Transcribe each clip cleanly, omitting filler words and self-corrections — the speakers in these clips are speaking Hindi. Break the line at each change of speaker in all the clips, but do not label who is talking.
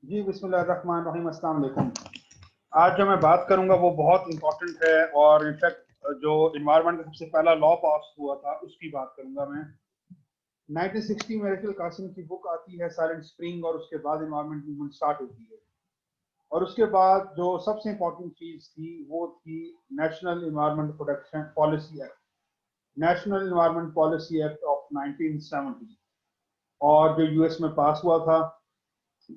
जी बिस्मिल्लाहिर्रहमानिर्रहीम, अस्सलाम वालेकुम। आज जो मैं बात करूंगा वो बहुत इंपॉर्टेंट है और इनफैक्ट जो इन्वायरमेंट का सबसे पहला लॉ पास हुआ था उसकी बात करूंगा मैं। 1960 में रेचल कासिम की बुक आती है साइलेंट स्प्रिंग और उसके बाद इन्वायरमेंट मूवमेंट स्टार्ट होती है। और उसके बाद जो सबसे इंपॉर्टेंट चीज थी वो थी national environment protection policy act, national environment policy act of 1970, और जो यूएस में पास हुआ था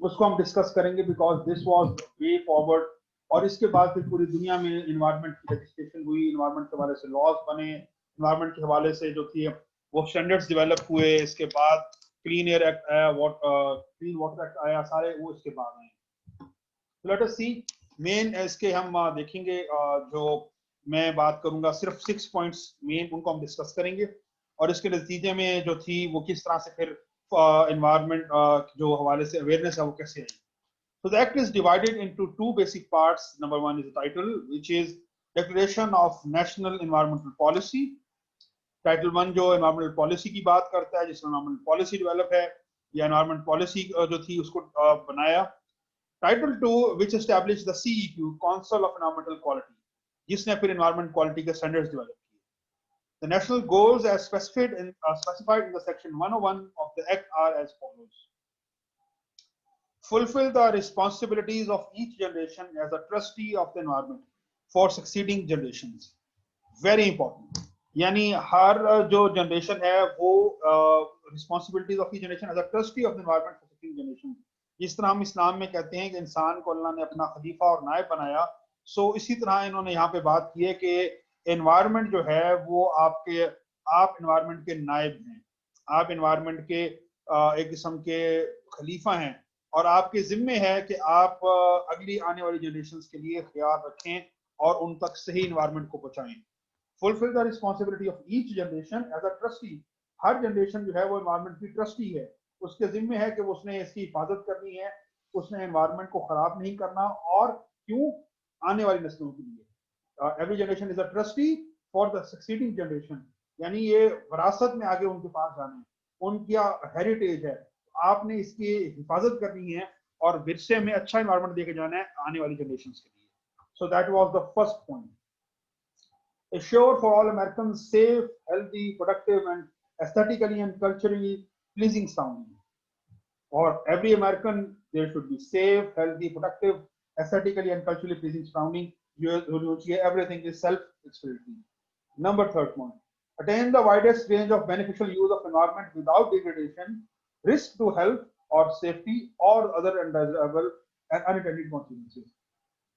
उसको हम डिस्कस करेंगे because this was way forward. और इसके बाद फिर पूरी दुनिया में इन्वायरमेंट की रजिस्ट्रेशन हुई, इन्वायरमेंट के हवाले से लॉज बने, इन्वायरमेंट के हवाले से जो थी वो स्टैंडर्ड्स डेवलप हुए। इसके बाद क्लीन एयर एक्ट आया, क्लीन वाटर एक्ट आया, सारे वो इसके बाद आए। लेट अस सी मेन इसके हम देखेंगे। जो मैं बात करूंगा सिर्फ 6 पॉइंट्स मेन, उनको हम डिस्कस करेंगे और इसके नतीजे में जो थी वो किस तरह से फिर इन्वायरमेंट जो हवाले से अवेयरनेस है वो कैसे आई। So the act is divided into two basic parts. Number one is the title, which is Declaration of National Environmental Policy. Title one जो एनवायरमेंटल पॉलिसी की बात करता है, जिसमें एनवायरमेंटल पॉलिसी डेवलप है या एनवायरमेंट पॉलिसी जो थी उसको बनाया। Title two which establish the CEQ, council of environmental quality, जिसने फिर एनवायरमेंट क्वालिटी के स्टैंडर्ड्स डेवलप किए। The national goals as specified in the section 101 of the act are as follows: fulfill the responsibilities of each generation as a trustee of the environment for succeeding generations. Very important. यानी हर जो जनरेशन है वो responsibilities of each generation as a trustee of the environment for succeeding generation. जिस तरह हम इस्लाम में कहते हैं कि इंसान को अल्लाह ने अपना खलीफा और नायब बनाया, सो इसी तरह इन्होंने यहाँ पे बात की है कि एनवायरमेंट जो है वो आप एनवायरमेंट के नायब हैं, आप एनवायरमेंट के एक किस्म के खलीफा हैं और आपके जिम्मे है कि आप अगली आने वाली जनरेशन के लिए ख्याल रखें और उन तक सही इन्वायरमेंट को पहुंचाएं। Fulfil the responsibility of each generation as a trustee. हर जनरेशन जो है वो एनवायरमेंट की ट्रस्टी है, उसके जिम्मे है कि उसने इसकी हिफाजत करनी है, उसने एनवायरमेंट को खराब नहीं करना, और क्यों, आने वाली नस्लों के लिए। Every generation is a trustee for the succeeding generation, यानी ये विरासत में आगे उनके पास जाना है, उनका हेरिटेज है, आपने इसकी हिफाजत करनी है और विरसे में अच्छा एनवायरमेंट देके जाना है आने वाली जनरेशन के लिए। So that was the first point. Assure for all Americans safe, healthy, productive, and aesthetically and culturally pleasing surroundings. For every American, there should be safe, healthy, productive, aesthetically and culturally pleasing surrounding. Everything is self-explanatory. Number third point: attain the widest range of beneficial use of environment without degradation, risk to health or safety, or other undesirable and unintended consequences.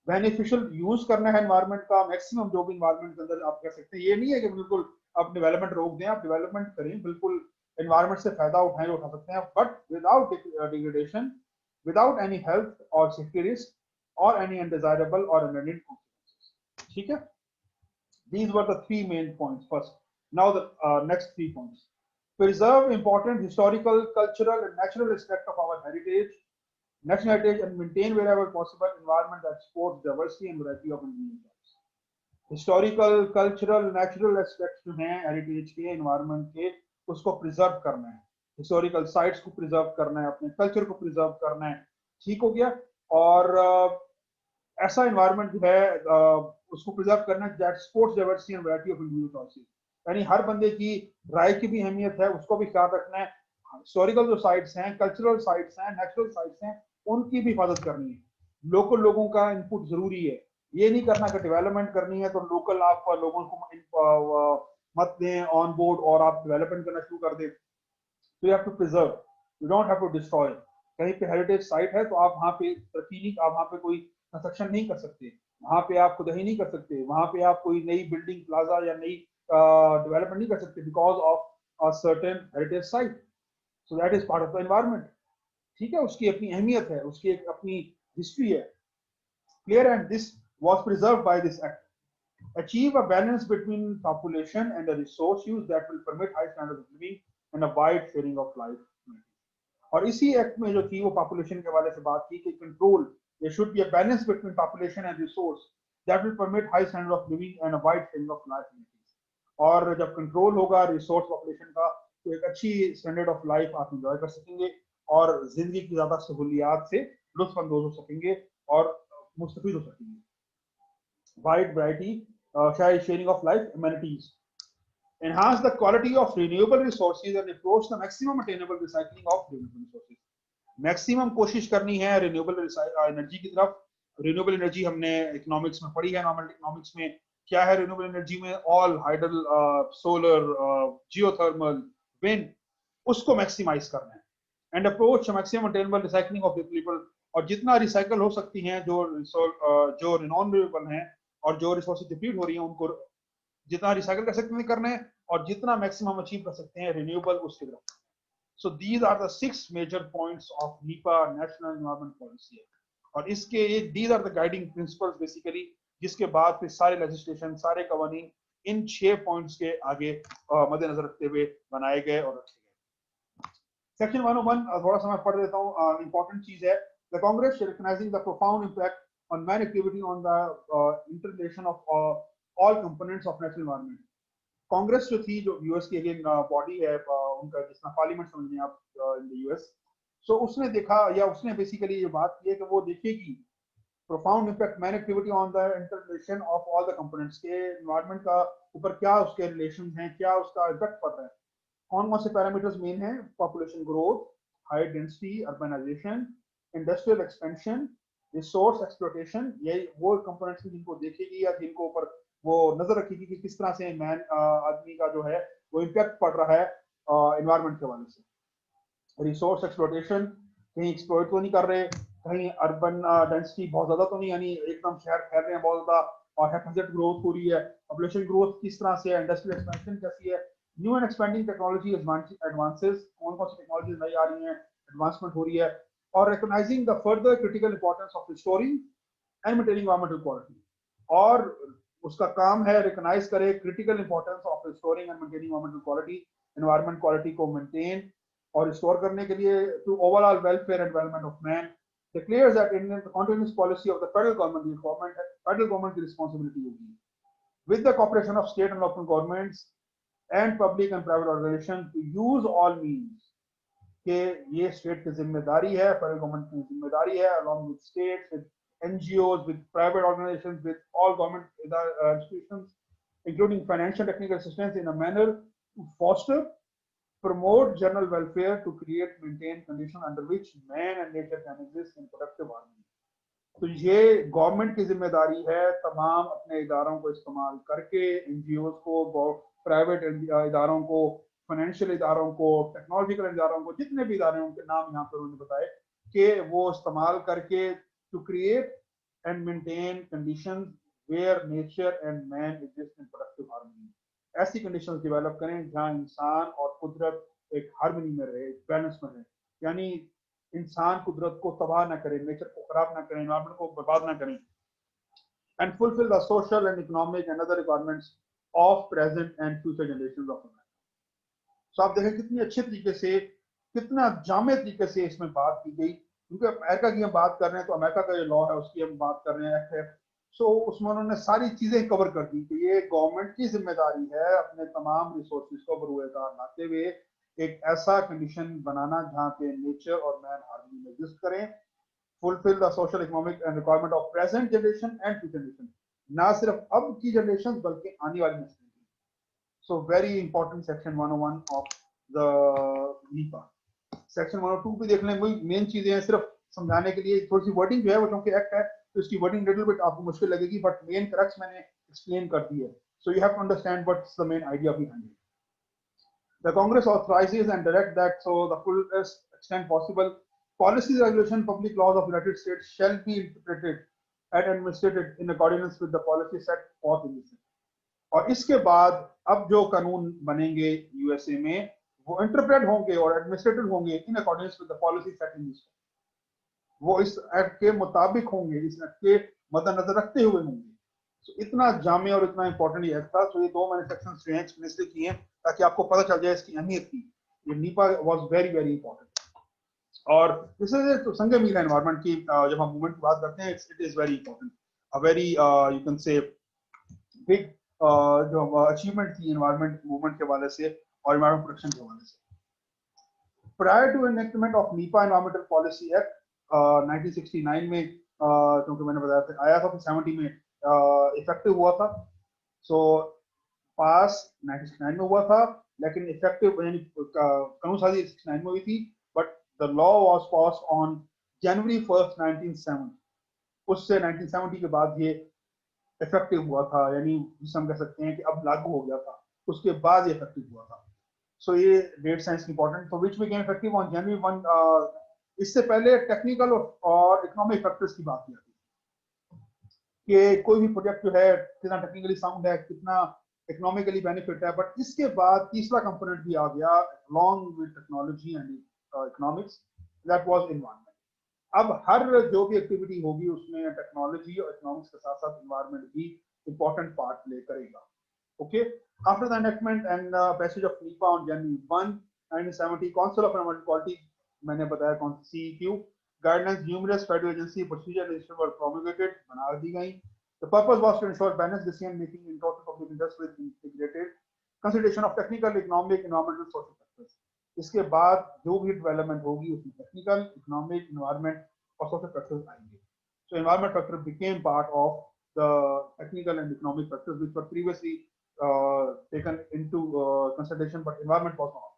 Beneficial use करना है एनवायरमेंट का मैक्सिमम, जो भी एनवायरमेंट के अंदर आप कर सकते हैं। ये नहीं है कि बिल्कुल आप डेवलपमेंट रोक दें, आप डेवलपमेंट करें, बिल्कुल एनवायरमेंट से फायदा उठाएं, उठा सकते हैं, but without degradation, without any health और सेफ्टी रिस्क और एनी अनडिजायरेबल और अननेसेसरी कॉन्सिक्वेंसेस। ठीक है, these were the three main points first. Now the next 3 points: preserve important historical, cultural, and natural aspect of our heritage, national heritage, and maintain wherever possible environment that supports diversity and variety of indigenous lives. Historical, cultural, natural aspects जो हैं हेरिटेज के, एनवायरनमेंट के, उसको प्रिजर्व करना है, हिस्टोरिकल साइट्स को प्रिजर्व करना है, अपने कल्चर को प्रिजर्व करना है। ठीक हो गया। और ऐसा एनवायरनमेंट जो है उसको प्रिजर्व करना है that supports diversity and variety of individual choices, यानी हर बंदे की राय की भी अहमियत है, उसको भी ख्याल रखना है। हिस्टोरिकल जो साइट्स हैं, कल्चरल साइट्स हैं, नेचुरल साइट्स हैं, उनकी भी हिफाजत करनी है। लोकल लोगों का इनपुट जरूरी है, ये नहीं करना कि डेवलपमेंट करनी है तो लोकल आप लोगों को मत दें ऑन बोर्ड और आप डेवलपमेंट करना शुरू कर दें। तो you have to preserve, you don't have to destroy. कहीं पे हेरिटेज साइट है तो आप वहां पे तरक्की नहीं, आप वहां पे कोई कंस्ट्रक्शन नहीं कर सकते, वहां पे आप खुदाई नहीं कर सकते, वहां पे आप कोई नई बिल्डिंग प्लाजा या नई डेवलपमेंट नहीं कर सकते because of a certain heritage site. So that is part of the environment. ठीक है, उसकी अपनी अहमियत है, उसकी एक अपनी हिस्ट्री है। Clear, and this was preserved by this act. Achieve a balance between population and the resource use that will permit high standards of living and a wide sharing of life. और इसी एक्ट में जो थी वो पॉपुलेशन के हवाले से बात की कि control, there should be a balance between population and resource that will permit high standard of living and a wide sharing of life. और जब कंट्रोल होगा रिसोर्स पॉपुलेशन का तो एक अच्छी स्टैंडर्ड ऑफ लाइफ आप इंजॉय कर सकेंगे और जिंदगी की ज्यादा सहूलियात से लुत्फानंदोज हो सकेंगे और मुस्तफीद हो सकेंगे. Wide variety, sharing of life amenities. Enhance the quality of renewable resources and approach the maximum attainable recycling of renewable resources. Maximum कोशिश करनी है रिन्यूएबल एनर्जी की तरफ. रिन्यूएबल एनर्जी हमने इकोनॉमिक्स में पढ़ी है. नॉर्मल इकोनॉमिक्स में क्या है रिन्यूएबल एनर्जी में? All hydel, solar, geothermal, wind, उसको मैक्सिमाइज करना है. And approach maximum attainable recycling of depletable, और जितना रिसाइकल हो सकती हैं जो नॉन रिन्यूएबल हैं और जो रिसोर्सेज डिप्लीट हो रही हैं उनको जितना रिसाइकल कर सकते हैं करना है, और जितना मैक्सिमम अचीव कर सकते हैं रिन्यूएबल उसकी तरफ. So these are the 6 major points of NEPA, National Environment Policy Act. और इसके these are the guiding principles basically, जिसके बाद फिर सारे legislation, सारे कवानीन इन 6 points के आगे मद्देनजर रखते हुए बनाए गए और रखे गए. Section 101 थोड़ा सा मैं पढ़ देता हूँ. important चीज है. The Congress recognizing the profound impact on man activity on the interrelation of all components of natural environment. Congress जो थी, जो यूएस की अगेन बॉडी है, उनका जिसका पार्लियामेंट समझिए आप इन द यूएस. सो उसने देखा, या उसने बेसिकली ये बात की है कि वो देखेगी profound impact man activity on the interrelation of all the components के एनवायरनमेंट का ऊपर क्या उसके रिलेशन हैं, क्या उसका इफेक्ट पड़ रहा है. कौन कौन से पैरामीटर्स मेन हैं? Population growth, high density urbanisation, industrial expansion, resource exploitation. ये वो कंपोनेंट्स जिनको देखेगी या जिनको ऊपर वो नजर रखेगी कि किस तरह से आदमी का जो है वो इम्पैक्ट पड़ रहा है एनवायरनमेंट के हवाले से. रिसोर्स एक्सप्लॉयटेशन, कहीं एक्सप्लॉयट तो नहीं कर रहे, कहीं अर्बन डेंसिटी बहुत ज्यादा तो नहीं, यानी एकदम शहर फैल रहे हैं बहुत ज्यादा और हैफेजेड ग्रोथ हो रही है. पॉपुलेशन ग्रोथ किस तरह से है, इंडस्ट्रियल एक्सपेंशन कैसी है, new and expanding technology advances, कौन कौन सी टेक्नोलॉजी नई आ रही हैं, एडवांसमेंट हो रही है. और recognising the further critical importance of restoring and maintaining environmental quality. और उसका काम है रिकॉग्नाइज करे critical importance of restoring and maintaining environmental quality, environment quality को मेंटेन और रिस्टोर करने के लिए to overall welfare and development of man. Declares that in the continuous policy of the federal government की रिस्पांसिबिलिटी होगी with the cooperation of state and local governments and public and private organizations to use all means. कि ये स्टेट की जिम्मेदारी है, फेडरल गवर्नमेंट की जिम्मेदारी है, along with states, with NGOs, with private organizations, with all government institutions, including financial technical assistance in a manner to foster, promote general welfare, to create, maintain conditions under which man and nature can exist in productive harmony. तो ये गवर्नमेंट की जिम्मेदारी है तमाम अपने इदारों को इस्तेमाल करके, एनजीओज को, प्राइवेट इदारों को, फाइनेंशियल इदारों को, टेक्नोलॉजिकल इदारों को, जितने भी इदारे उनके नाम यहाँ पर उन्होंने बताए कि वो इस्तेमाल करके to create and maintain conditions where nature and man exist in productive harmony. ऐसी कंडीशंस डेवलप करें जहाँ इंसान और कुदरत एक हार्मनी में रहे, बैलेंस में रहे. यानी इंसान कुदरत को तबाह ना करे, नेचर को खराब ना करें, एनवायरनमेंट को बर्बाद ना करें. And fulfil the social and economic and other requirements of present and future generations of America. So आप देखें कितनी अच्छे तरीके से, कितना जामे तरीके से इसमें बात की गई. क्योंकि अमेरिका की हम बात कर रहे हैं तो अमेरिका का जो लॉ है उसकी हम बात कर रहे हैं, एक्ट है. सो उसमें उन्होंने सारी चीजें कवर कर दी कि ये गवर्नमेंट की जिम्मेदारी है अपने तमाम रिसोर्सेज को बरूएकार लाते हुए एक ऐसा कंडीशन बनाना जहाँ पे नेचर और मैन हार्मनी में एग्जिस्ट करें. Fulfil the social economic and requirement of present generation and future generation, ना सिर्फ अब की जनरेशन बल्कि आने वाली generation. So very important section 101 of the Nipah. Section 102 भी देख लें, वही मेन चीजें हैं, सिर्फ समझाने के लिए. थोड़ी सी वर्डिंग जो है वो क्योंकि एक्ट है तो इसकी वर्डिंग लिटिल बिट आपको मुश्किल लगेगी, बट मेन क्रक्स मैंने एक्सप्लेन कर दी है. So you have to understand what's the main idea behind it. The Congress authorizes and directs that so the fullest extent possible, policies, regulation, public laws of United States shall be interpreted and administered in accordance with the policy set forth in this. और इसके बाद अब जो कानून बनेंगे यूएसए में वो इंटरप्रेट होंगे और एडमिनिस्ट्रेटेड होंगे in according with the policy set in this. वो इस एक्ट के मुताबिक होंगे, इस एक्ट के मद्देनजर रखते हुए होंगे. So, इतना जामे और इतना इंपॉर्टेंट ये एक्ट था. तो ये दो मैंने सेक्शंस जो हैं एक्सप्लेन किए हैं ताकि आपको पता चल जाए इसकी अहमियत की. ये Nipah was very very important. और दिस इज तो संगे मील एनवायरनमेंट की जब हम मूवमेंट की बात करते हैं, it is very important, a very you can say big जो अचीवमेंट थी एनवायरनमेंट मूवमेंट के हवाले से और एनवायरनमेंट प्रोटेक्शन के हवाले से. Prior to enactment of NEPA Environmental Policy Act, 1969 में क्योंकि मैंने बताया था आया था, फिर 70 में इफेक्टिव हुआ था। सो पास 1969 में हुआ था, लेकिन इफेक्टिव यानी कानून साजी 69 में हुई थी, but the law was pass on January 1 1970। उससे 1970 के बाद ये इफेक्टिव हुआ था, यानी जिसे हम कह सकते हैं कि अब लागू हो गया था, उसके बाद ये इफेक्टिव हुआ था। सो ये डेट साइंस इंपॉर्टेंट, तो which became effective on January 1। इससे पहले टेक्निकल और इकोनॉमिक फैक्टर्स की बात की जाती है कि कोई भी प्रोजेक्ट जो है कितना टेक्निकली साउंड है, कितना इकोनॉमिकली बेनिफिट है, बट इसके बाद तीसरा कंपोनेंट भी आ गया along with technology and economics, that was environment. अब हर जो भी एक्टिविटी होगी उसमें टेक्नोलॉजी और इकोनॉमिक्स के साथ साथ एनवायरनमेंट भी इंपॉर्टेंट पार्ट प्ले करेगा। Okay, after the enactment and passage of NEPA on January 1 1970, council of environmental quality, मैंने बताया कौन सी CEQ guidelines, numerous federal agency procedure register were प्रोमulgated, बना दी गई। The purpose was to ensure balanced decision making in total public interest with integrated consideration of technical, economic, environmental, social factors। इसके बाद जो भी डेवलपमेंट होगी उसमें टेक्निकल, इकोनॉमिक, एनवायरनमेंट और सोशल फैक्टर्स आएंगे। So environment factor became part of the technical and economic factors which were previously taken into consideration, but environment was not.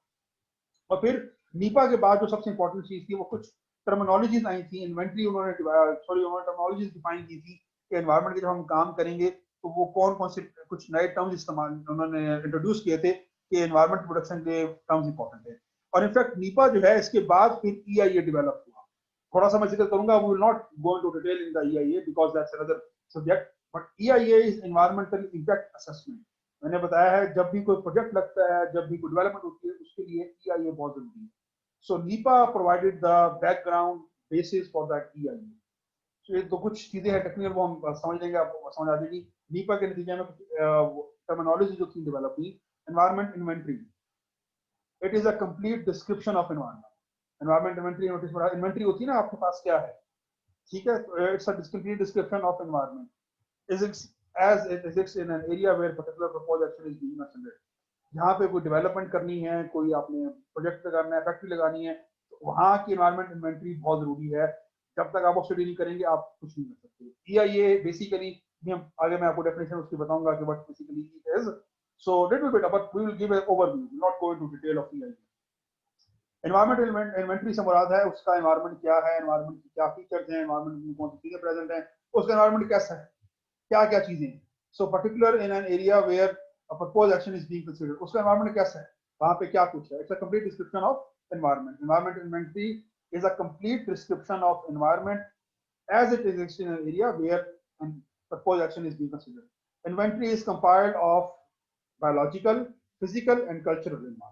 और फिर नीपा के बाद जो सबसे इंपॉर्टेंट चीज थी वो कुछ टर्मिनोलॉजीज आई थी, इन्वेंट्री उन्होंने टर्मिनोलॉजीज डिफाइन की थी कि एनवायरनमेंट के जब हम काम करेंगे तो वो कौन कौन से कुछ नए टर्म्स इस्तेमाल उन्होंने इंट्रोड्यूस किए थे कि एनवायरनमेंट प्रोडक्शन के टर्म्स इंपॉर्टेंट है। और इनफैक्ट नीपा जो है इसके बाद फिर EIA डेवलप हुआ। थोड़ा सा मैं जिक्र करूंगा, we will not go into detail in the EIA because that's another subject, but EIA is environmental impact assessment. मैंने बताया है जब भी कोई प्रोजेक्ट लगता है, जब भी कोई डेवलपमेंट होती है, उसके लिए EIA बहुत जरूरी है। So NEPA provided the background basis for that EIA। तो ये तो कुछ चीजें हैं टेक्निकल, वो हम समझ लेंगे, आपको समझ आ जाएगी। नीपा के नतीजे में टर्मिनोलॉजी जो थी डेवलप हुई, environment inventory, it is a complete description of environment. Environment inventory, notice पड़ा इन्वेंट्री होती है ना आपके पास क्या है, ठीक है, it's a complete description of environment is as it exists in an area where particular proposed action is being considered। जहाँ पे कोई डेवलपमेंट करनी है, कोई आपने प्रोजेक्ट करना है, फैक्ट्री लगानी है, तो वहाँ की एनवायरनमेंट इन्वेंट्री बहुत जरूरी है। जब तक आप वो स्टडी नहीं करेंगे आप कुछ नहीं कर सकते। EIA बेसिकली, आगे मैं आपको डेफिनेशन उसकी बताऊंगा कि what basically it is. So little bit, but we will give an overview, not go into detail of EIA। Environment inventory से मुराद है उसका एनवायरनमेंट क्या है, एनवायरनमेंट की क्या फीचर्स हैं, एनवायरनमेंट में कौन सी चीजें प्रेजेंट हैं, उसका एनवायरनमेंट कैसा है, क्या क्या चीजें। So particular in an area where a proposed action is being considered, उसका एनवायरनमेंट कैसा है, वहां पे क्या कुछ है। It's a complete description of environment. Environment inventory is a complete description of environment as it exists in an area where a proposed action is being considered. Inventory is compiled of biological, physical and cultural environment।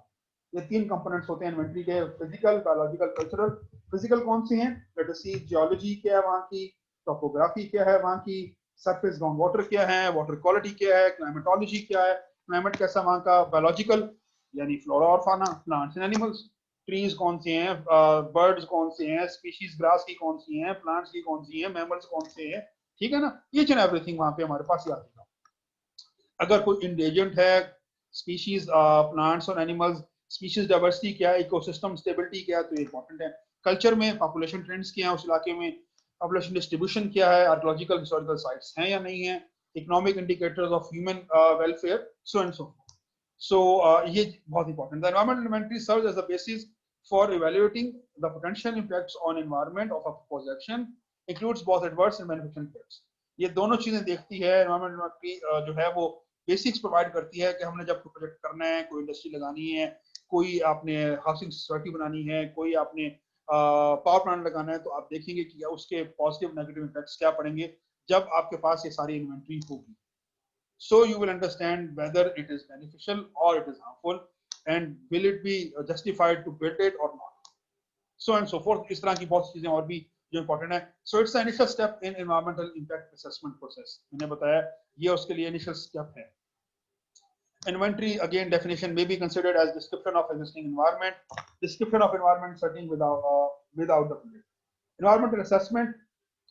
ये तीन कंपोनेंट्स होते हैं इन्वेंट्री के, फिजिकल, बायोलॉजिकल, कल्चरल। फिजिकल कौन सी हैं, लेट अस सी, जियोलॉजी क्या है वहाँ की, टोपोग्राफी क्या है वहाँ की, सरफेस ग्राउंड वाटर क्या है, वाटर क्वालिटी क्या है, क्लाइमेटोलॉजी क्या है, क्लाइमेट कैसा वहाँ का, बायोलॉजिकल यानी फ्लोरा और फाना, प्लांट्स एंड एनिमल्स, ट्रीज कौन से हैं, बर्ड्स कौन से हैं, स्पीशीज ग्रास की कौन सी हैं, प्लांट्स की कौन सी हैं, मैमल्स कौन से हैं, ठीक है ना, ईच एंड एवरीथिंग वहाँ पे हमारे पास याद है। अगर कोई इंडेंजर्ड है स्पीशीज, प्लांट्स और एनिमल्स, स्पीशीज डाइवर्सिटी क्या है, इकोसिस्टम स्टेबिलिटी क्या है, तो ये इंपॉर्टेंट है। कल्चर में पॉपुलेशन ट्रेंड्स क्या है उस इलाके में, पॉपुलेशन डिस्ट्रीब्यूशन क्या है, आर्कियोलॉजिकल हिस्टोरिकल साइट्स हैं या नहीं है, economic indicators of human welfare, so and so. So ये बहुत इंपॉर्टेंट है। Environmental inventory serves as a basis for evaluating the potential impacts on environment of a proposed action, includes both adverse and beneficial effects. ये दोनों चीजें देखती है एनवायरमेंटल इन्वेंटरी, जो है वो बेसिक्स प्रोवाइड करती है कि हमने जब कोई प्रोजेक्ट करना है, कोई इंडस्ट्री लगानी है, कोई आपने हाउसिंग सोसाइटी बनानी है, कोई आपने पावर प्लांट लगाना है, तो आप देखेंगे कि उसके पॉजिटिव नेगेटिव इफेक्ट्स क्या पड़ेंगे जब आपके पास ये सारी इन्वेंट्री होगी। So you will understand whether it is beneficial or it is harmful and will it be justified to build it or not, so and so forth। इस तरह की बहुत चीजें और भी जो important है। So it's the initial step in environmental impact assessment process। मैंने बताया ये उसके लिए initial step है। Inventory, again, definition may be considered as description of existing environment, description of environment setting without the project। Environmental assessment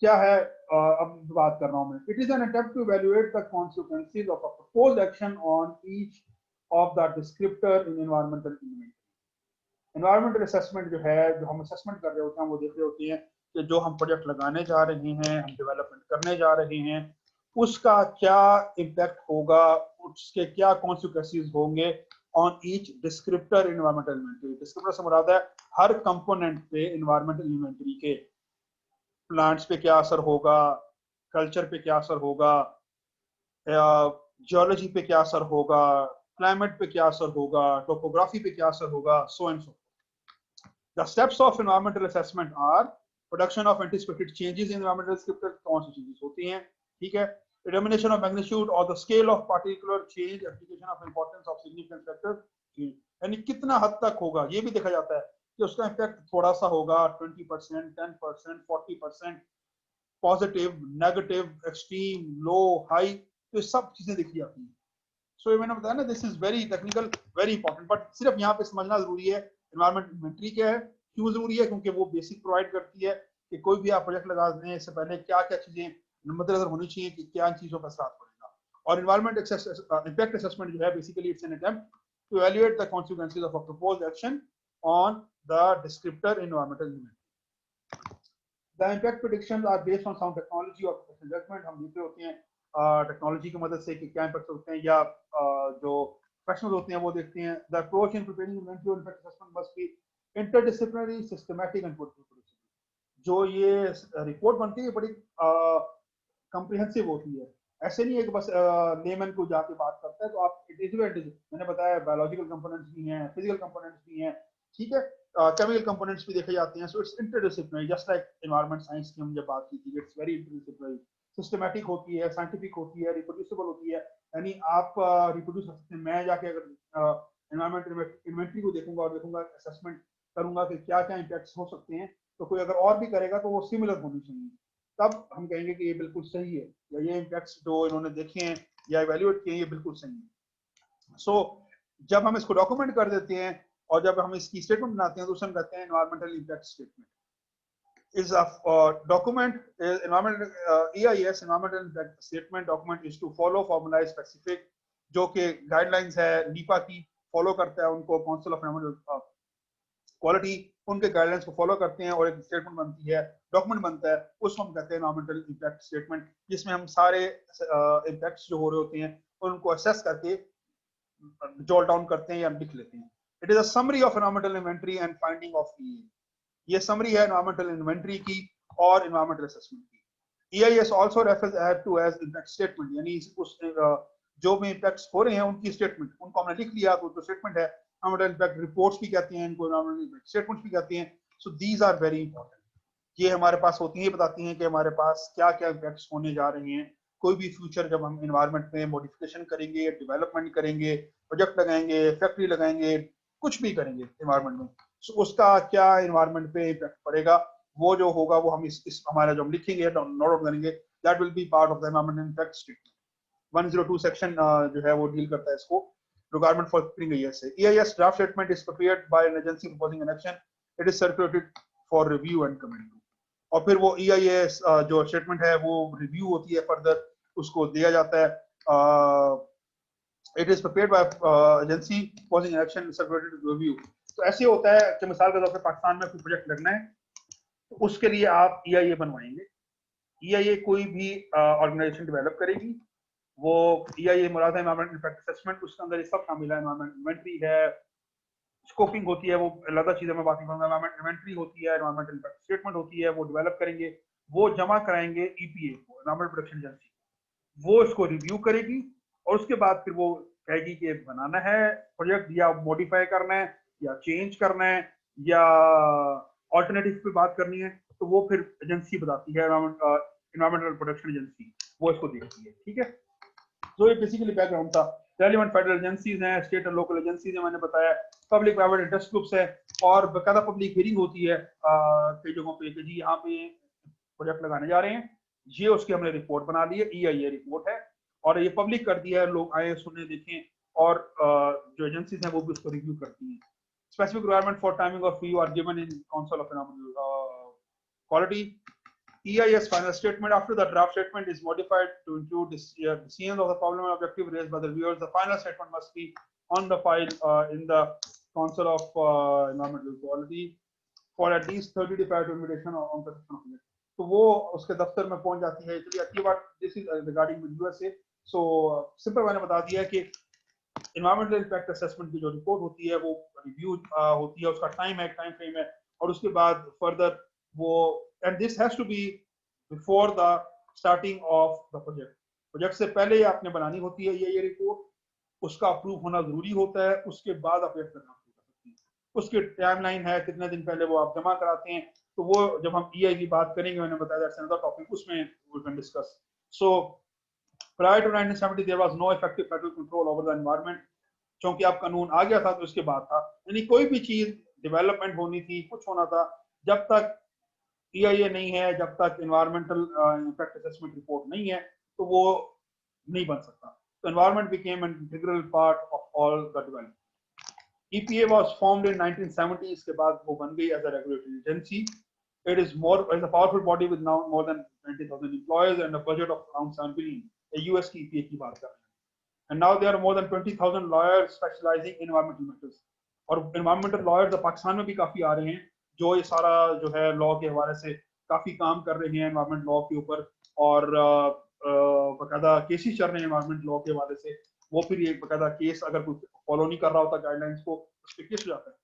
क्या है, अब बात कर रहा हूं मैं। It is an attempt to evaluate the consequences of a proposed action on each of the descriptor in environmental inventory. Environmental assessment जो है, जो हम असेसमेंट कर रहे होते हैं, वो देख रहे होते हैं कि जो हम प्रोजेक्ट लगाने जा रहे हैं, हम डेवलपमेंट करने जा रहे हैं, उसका क्या इम्पैक्ट होगा, उसके क्या कॉन्सिक्वेंसेस होंगे on each descriptor environmental inventory. Descriptor से मुराद है हर कंपोनेंट पे इन्वायरमेंटल इन्वेंटरी के, प्लांट्स पे क्या असर होगा, कल्चर पे क्या असर होगा, जियोलॉजी पे क्या असर होगा, क्लाइमेट पे क्या असर होगा, टोपोग्राफी पे क्या असर होगा, सो and so. The steps of environmental assessment are production of anticipated changes in environmental descriptors, कौन सी चीजें होती हैं, ठीक है, determination of magnitude or the scale of particular change, application of importance of significant factor, यानी कितना हद तक होगा, ये भी देखा जाता है कि उसका इम्पैक्ट थोड़ा सा होगा, 20%, 10%, 40%, पॉजिटिव, नेगेटिव, एक्सट्रीम, लो, हाई, तो ये सब चीजें देखी जाती हैं। सो मैंने बताया ना, this is very technical, very important, but सिर्फ यहाँ पे समझना जरूरी है एनवायरमेंट इन्वेंटरी क्या है, क्यों जरूरी है, क्योंकि वो बेसिक प्रोवाइड करती है कि कोई भी आप प्रोजेक्ट लगा दें इससे पहले क्या क्या चीजें मद्देनजर होनी चाहिए कि क्या इन चीजों का असर पड़ेगा। और एनवायरमेंट इम्पैक्ट असेसमेंट जो है basically it's an attempt to evaluate the consequences of a proposed action on the descriptor environmental inventory. The impact predictions are based on sound technology और professional judgment। हम देख रहे होते हैं टेक्नोलॉजी की मदद से कि क्या इम्पैक्ट होते हैं, या जो प्रोफेशनल होते हैं वो देखते हैं। The approach in preparing inventory or impact assessment must be interdisciplinary, systematic and predictable। जो ये रिपोर्ट बनती है बड़ी कम्प्रिहेंसिव होती है, ऐसे नहीं है कि बस लेमन को जाके बात करता है, तो आप मैंने बताया बायोलॉजिकल कंपोनेंट्स भी हैं, फिजिकल कंपोनेंट्स भी हैं, ठीक है, केमिकल कंपोनेंट्स भी देखे जाते हैं। So it's interdisciplinary, just like environment science की हम जब बात की थी, इट्स वेरी इंटरडिसिप्लिनरी, सिस्टमेटिक होती है, साइंटिफिक होती है, रिप्रोड्यूसिबल होती है, यानी आप रिप्रोड्यूस कर सकते हैं। मैं जाके अगर एनवायरमेंट इन्वेंटरी को देखूंगा और देखूंगा, असेसमेंट करूंगा कि क्या क्या इम्पैक्ट्स हो सकते हैं, तो कोई अगर और भी करेगा तो वो सिमिलर होनी चाहिए, तब हम कहेंगे कि ये बिल्कुल सही है, या ये इम्पैक्ट्स जो इन्होंने देखे हैं या इवैल्यूएट किए हैं ये बिल्कुल सही है। सो जब हम इसको डॉक्यूमेंट कर देते हैं और जब हम इसकी स्टेटमेंट बनाते हैं तो उसे हम कहते हैं environmental impact statement. is a document environmental EIS environmental impact statement document is to follow formalized specific, जो कि गाइडलाइंस है नीपा की, फॉलो करता है उनको, काउंसिल ऑफ एनवायरमेंटल क्वालिटी उनके गाइडलाइंस को फॉलो करते हैं और एक स्टेटमेंट बनती है, डॉक्यूमेंट बनता है, उसको हम कहते हैं एनवायरमेंटल इम्पैक्ट स्टेटमेंट, जिसमें हम सारे इम्पैक्ट्स जो हो रहे होते हैं उनको असेस करके जॉट डाउन करते हैं या लिख लेते हैं। It is a summary of environmental inventory and finding of EA. ये समरी है एनवायरमेंटल इन्वेंटरी की और एनवायरमेंटल असेसमेंट की। EIS also refers to as impact statement, यानी उस जो भी इम्पैक्ट्स हो रहे हैं उनकी स्टेटमेंट, उनको हमने लिख लिया तो स्टेटमेंट है। एनवायरमेंटल इम्पैक्ट रिपोर्ट्स भी कहते हैं इनको, एनवायरमेंटल इम्पैक्ट स्टेटमेंट्स भी कहते हैं। So these are very important, ये हमारे पास होती है, बताती हैं कि हमारे पास क्या क्या इम्पैक्ट्स होने जा रहे हैं। कोई भी फ्यूचर जब हम इन्वायरमेंट में मॉडिफिकेशन करेंगे, डेवलपमेंट करेंगे, प्रोजेक्ट लगाएंगे, फैक्ट्री लगाएंगे, कुछ भी करेंगे इन्वायरमेंट में, so उसका क्या इन्वायरमेंट पे इम्पैक्ट पड़ेगा, वो जो होगा वो हम इस हमारा जो हम लिखेंगे, नोट आउट करेंगे, that will be part of the environmental impact statement. 102 section जो है वो डील करता है इसको, requirement for preparing EIS। EIS draft statement is prepared by an agency proposing an action, it is circulated for review and comment. और फिर वो EIS जो स्टेटमेंट है वो रिव्यू होती है, फर्दर उसको दिया जाता है। It is prepared by agency proposing an action, circulated review. तो ऐसे होता है कि मिसाल के तौर पे पाकिस्तान में कोई प्रोजेक्ट लगना है तो उसके लिए आप EIA बनवाएंगे। EIA कोई भी ऑर्गेनाइजेशन डेवलप करेगी, वो EIA मुराद है एनवायरमेंटल इम्पैक्ट असेसमेंट, उसके अंदर ये सब शामिल है, एनवायरमेंट इन्वेंटरी है, स्कोपिंग होती है, वो अलग चीजें मैं बात नहीं करूंगा, एनवायरमेंट इन्वेंटरी होती है, एनवायरमेंटल इम्पैक्ट स्टेटमेंट होती है, वो डेवलप करेंगे, वो जमा कराएंगे EPA को, एनवायरमेंट प्रोटेक्शन एजेंसी, वो इसको रिव्यू करेगी और उसके बाद फिर वो कहेगी कि बनाना है प्रोजेक्ट, या मॉडिफाई करना है, या चेंज करना है, या ऑल्टरनेटिव पे बात करनी है, तो वो फिर एजेंसी बताती है, एनवायरमेंटल प्रोटेक्शन एजेंसी, वो इसको देखती है, ठीक है। तो ये बेसिकली बैकग्राउंड था। रेलेवेंट फेडरल एजेंसीज हैं, स्टेट और लोकल एजेंसीज हैं, मैंने बताया, पब्लिक प्राइवेट इंटरेस्ट ग्रुप्स है, और बकायदा पब्लिक हियरिंग होती है कई जगहों पे कि जी यहाँ पे प्रोजेक्ट लगाने जा रहे हैं, ये उसकी हमने रिपोर्ट बना ली है, EIA रिपोर्ट है और ये पब्लिक कर दिया है, लोग आए सुने देखें, और जो एजेंसीज हैं वो भी उसको रिव्यू करती हैं। Specific requirement for timing of review are given in council of environmental quality. EIS final statement after the draft statement is modified to include decisions of the problem and objective raised by the reviewers. The final statement must be on the file in the Council of Environmental Quality for at least 30 days prior to invitation on the project. तो वो उसके दफ्तर में पहुंच जाती है. चलिए अगली बात, this is regarding with USA. So simple मैंने बता दिया कि इन्वायरमेंटल इम्पैक्ट असेसमेंट की जो रिपोर्ट होती है वो रिव्यू होती है, उसका टाइम फ्रेम है, और उसके बाद फर्दर वो, and this has to be before the starting of the project. Project से पहले आपने बनानी होती है ये रिपोर्ट, उसका अप्रूव होना जरूरी होता है, उसके बाद आप प्रोजेक्ट करना शुरू कर सकते हैं. उसकी टाइमलाइन है, कितने दिन पहले वो आप जमा कराते हैं, तो वो जब हम ईआई की बात करेंगे, मैंने बताया दैट्स अनदर टॉपिक, उसमें we can discuss. So prior to 1970 there was no effective federal control over the environment. क्योंकि अब कानून आ गया था तो उसके बाद था, यानी कोई भी चीज डेवलपमेंट होनी थी, कुछ होना था, जब तक ईआईए नहीं है, जब तक इन्वायरमेंटल इम्पैक्ट असेसमेंट रिपोर्ट नहीं है, तो वो नहीं बन सकता. तो environment became an integral part of all the development. EPA was formed in 1970. इसके बाद वो बन गई as a regulatory agency. It is a powerful body with now more than 20,000 employees and a budget of around 7 billion. US की EPA की बात कर रहे हैं. And now there are more than 20,000 lawyers specializing in environmental matters. और environmental lawyers पाकिस्तान में भी काफी आ रहे हैं, जो ये सारा जो है लॉ के हवाले से काफी काम कर रहे हैं एनवायरमेंट लॉ के ऊपर, और बकायदा केसेस चल रहे हैं एनवायरमेंट लॉ के हवाले से. वो फिर ये बकायदा केस अगर कोई फॉलो नहीं कर रहा होता गाइडलाइंस को, उस पर केस हो जाता है.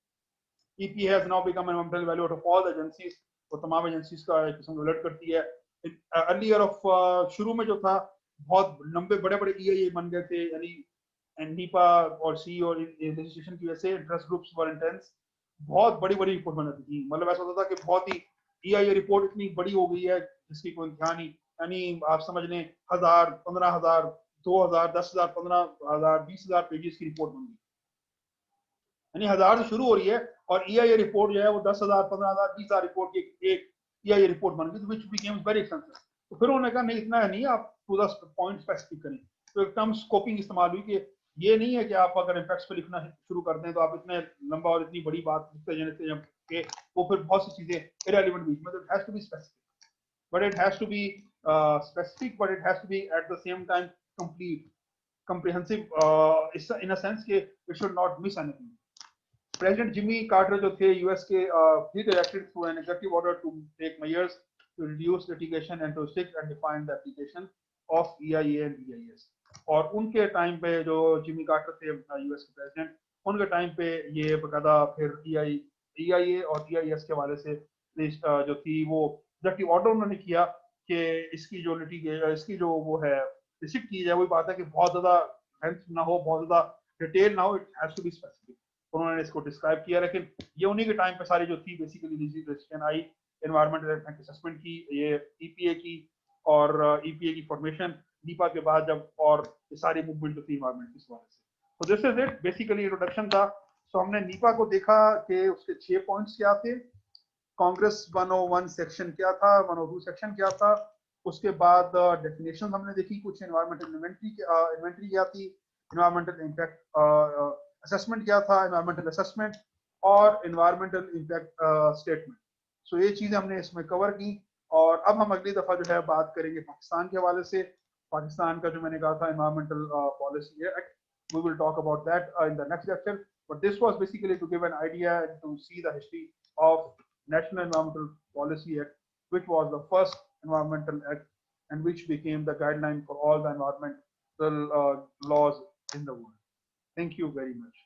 EPA has now become an environmental evaluator of all the agencies. वो तमाम एजेंसीज का एक किस्म एवेल्यूएट करती है. अर्लियर ऑफ शुरू में जो था, बहुत लंबे बड़े बड़े EIA बन गए थे, यानी NEPA और C और लेजिस्लेशन की वजह से इंटरेस्ट ग्रुप्स वर इंटेंस, बहुत बड़ी बड़ी रिपोर्ट बनाती थी. मतलब ऐसा होता था कि बहुत ही EIA रिपोर्ट इतनी बड़ी हो गई है जिसकी कोई ध्यान नहीं, यानी आप समझ लें 1000, 15,000, 2000, 10,000, 15,000, 20,000 पेजेस की रिपोर्ट बन गई. यानी 1000 से शुरू हो रही है और EIA रिपोर्ट जो है वो 10,000, 15,000, 20,000 रिपोर्ट की एक EIA रिपोर्ट बन गई, व्हिच बिकेम वेरी एक्सपेंसिव. तो फिर उन्होंने कहा नहीं, इतना है नहीं, आप टू द पॉइंट स्पेसिफिक करें. तो एक टर्म स्कोपिंग इस्तेमाल हुई कि ये नहीं है कि आप अगर इम्पैक्ट्स पे लिखना शुरू कर दें तो आप इतने लंबा और इतनी बड़ी बात लिखते जाएं कि वो फिर बहुत सी चीजें इरेलेवेंट हुई. मतलब it has to be specific, but it has to be specific, but it has to be at the same time complete, comprehensive in a sense कि it should not miss anything. President Jimmy Carter जो थे US के, he directed through an executive order to take measures to reduce litigation and to strict and define the application of EIA and EIS. और उनके टाइम पे जो जिमी कार्टर थे US के प्रेसिडेंट, उनके टाइम पे ये बकायदा फिर EIA और EIS के हवाले से जो थी वो एग्जेक्टिव ऑर्डर उन्होंने किया कि इसकी जो वो है रिसिप्ट की जाए. वही बात है कि बहुत ज्यादा लेंथ ना हो, बहुत ज्यादा डिटेल ना हो, it has to be specific. उन्होंने इसको डिस्क्राइब किया, लेकिन ये उन्हीं के टाइम पे सारी जो थी बेसिकली लेजिस्लेशन आई एनवायरमेंटल इम्पैक्ट असेसमेंट की, ये EPA की, और EPA की फॉर्मेशन नीपा के बाद जब, और ये सारी मूवमेंट जो थी एनवायरमेंट की हवाले से. तो this is it, basically introduction था. सो हमने नीपा को देखा कि उसके 6 पॉइंट्स क्या थे, कांग्रेस 101 सेक्शन क्या था, 102 सेक्शन क्या था, उसके बाद डेफिनेशन हमने देखी, कुछ एनवायरमेंटल इन्वेंटरी क्या थी, एनवायरमेंटल इम्पैक्ट असेसमेंट क्या था, एनवायरमेंटल असेसमेंट और एनवायरमेंटल इम्पैक्ट स्टेटमेंट. सो ये चीजें हमने इसमें कवर की. और अब हम अगली दफा जो है बात करेंगे पाकिस्तान के हवाले से. पाकिस्तान का जो मैंने कहा था environmental policy act, we will talk about that in the next lecture. But this was basically to give an idea and to see the history of National Environmental Policy Act, which was the first environmental act and which became the guideline for all the environmental laws in the world. Thank you very much.